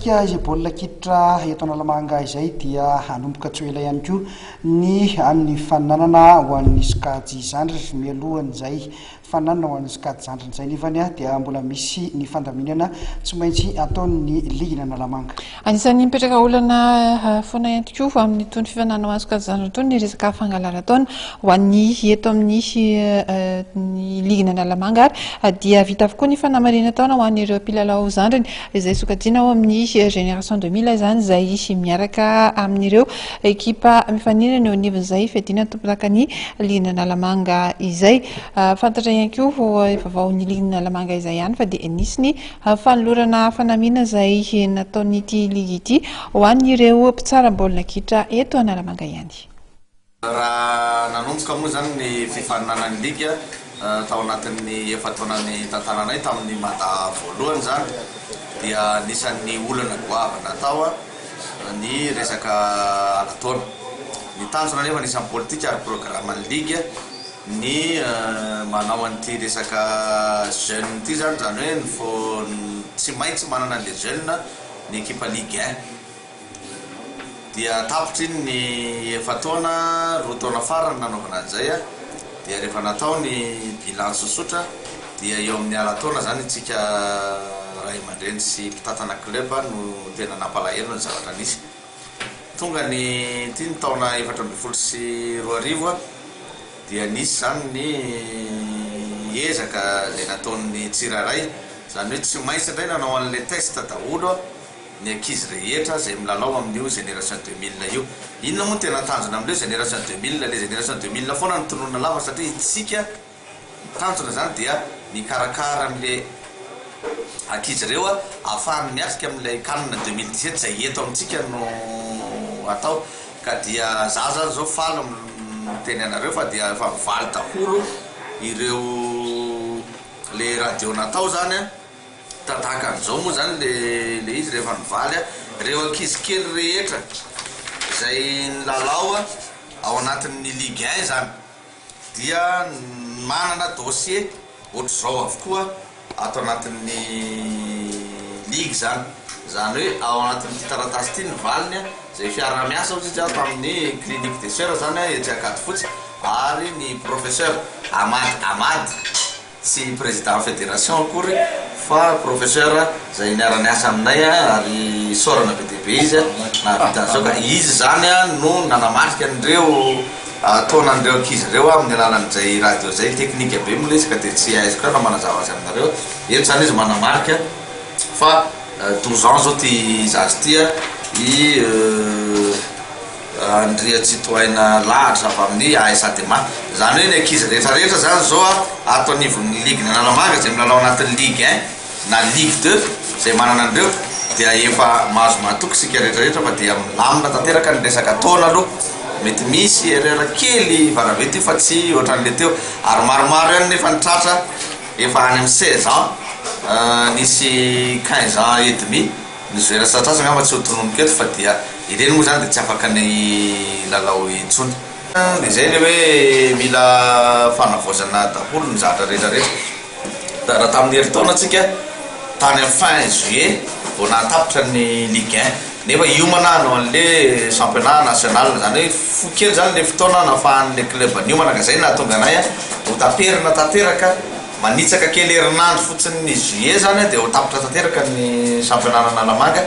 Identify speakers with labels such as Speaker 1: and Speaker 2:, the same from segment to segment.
Speaker 1: resaka izay baolina kitra eto Analamanga izay dia hanomboka tsy ela ihany koa ny amin'ny fananana ho an'ny Skady Zandry mialohan'izay fananana ho an'ny Skady Zandry izay nefany dia mbola misy ny fandaminana tsy maintsy ataon'ny ligina Analamanga.
Speaker 2: Anisan'ny mipetraka olana foana ihany koa amin'ny tony fifanana ho an'ny Skady Zandry tony ny resaka fangalarataona ho an'ny eto amin'ny ny ligina Analamanga dia vita avokoa ny fanamarina taona ho an'ireo mpilalao Zandriny izay sokajiana ao amin'ny génération 2000 izany izay miaraka amin'ireo ekipa mifanina eo anivon'izay fiadina tomponakany ligina Analamanga izay fantatra ihany koa vaovaon'ny ligina Analamanga izay ihany fa dia nisy ny fanolorana fanamina izay nataon'ity liga ity ho an'ireo mpitsara baolina kitra eto Analamanga ihany.
Speaker 3: Raha nanomboka moa zany ny fifaninanan'ny liga tao anatin'ny efa-taonany tantaranay tamin'ny mata voalohany zany dia nisan'ny olana goavana tao ny resaka alataona. Ny tanjona nefa nisan'ny politika ary programman'ny liga ny manao an'ity resaka jeune ity zany hoe tsy maintsy manana an'le jeune ny ekipa ligue 1 dia tapitry ny efa-taona roa taona farany nanaovana an'izay dia rehefa natao ny bilan sosotra dia eo amin'ny alataona zany tsika ray aman-dreny sy mpitatana club no tena nampalahelo ny zavatra nisy. Tonga ny ty ny taona 2012 dia nisy zany ny ezaka le nataon'ny tsiraray zany hoe tsy maintsy indray nanao an'le test daholo ny ankizy rehetra zay milalao amin'io génération 2000 io. Inona moa tena tanjona amin'ileo génération 2000 le génération 2000 foana ny tonona lava satria itsika tanjona zany dia mikarakara amin'le ankizy reo ahafahany miatrika amin'ilay canne 2017 zay eto amintsika no atao ka dia za zany zao faly teny anareo fa dia efa mivaly daholo ireo le radio natao zany tataka an'izao moa zany le izy rehefa mivaly reo ankizy kely rehetra izay nilalao ao anatin'ny ligue 1 zany dia manana dossier ohatr'izao avokoa ato anatin'ny ligue zany hoe ao anatin'ny taratasy ity ny valiny zay fiara-miasa ohatsy ato amin'ny clinique des sœurs zany etsakady fotsy ary ny professeur Amady sy président fédération akory fa professeur zay niara-niasa aminay ary sorana be dia be izy navitan'izao ka izy zany no nanamarika an'ireo taonan'ireo ankizy reo amin'ny alalan'izay radio zay teknika be milesaka dia tsy aiziko raha manazava azy aminareo eto zany izy manamarika fa 12 ans zao ty zazy tya i Andria Tsitoaina lahatra avy amin'ny AS-Adema zany hoe ny ankizy rehetrarehetra zany zao ato anivon'ny ligue Analamanga zay milalao anatin'ny ligue 1 na ligue 2 zay manana an'ireo dia efa mahazo matoky sika rehetrarehetra fa dia milamina tanteraka ny resaka taona aloha mety misy erreur kely varavety fa tsy ohatran'le teo ary maromaro ihany nefa nitratra efa any amin'ny 16 ans nisy 15 ans et demi nizoera satrasa ngamba tsy hotononoka eto fa dia ireny moa zany dia tsy afaka ny lalao intsony dia zay le hoe mila fanavaozana daholo ny zavatra rehetrarehetra raha tamin'ny herintaona atsika tany amin'ny fin juillet vao natapitra ny ligue 1 nefa iomana no an'le championnat national zany hoe fokely zany le fotoana nafahan'le club niomana ka zay nahatonga anay ho taperina tanteraka manitsaka kely herinandro fotsiny ny juillet zany dia ho tapitra tanteraka ny championnat Analamanga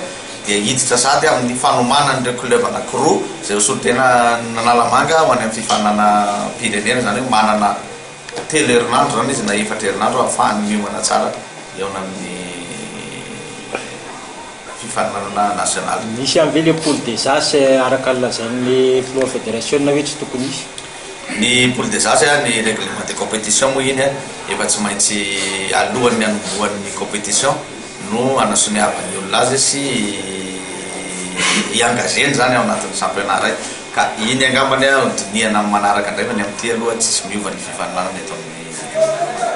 Speaker 3: dia hiditra sady amin'ny fanomanan'ireo club anankiroa zay hosolo tena Analamanga ho any amin'ny fifanana pirenena zany hoe manana telo herinandro zany izy na efatra herinandro ahafahany miomana tsara eo amin'ny fifanana national.
Speaker 4: Misy an've le poule des as araka lazan'ny floa fédération na hoe tsy tokony isy
Speaker 3: ny poule des as ny règlement de compétition moa iny efa tsy maintsy alohan'ny anombohan'ny compétition no anasoniavany olona azy sy iengageny zany ao anatin'ny championnat ray ka iny angambany diniana amin'ny manaraka indray fa ny amin'ity aloha tsisy miova ny fifananana eto amin'ny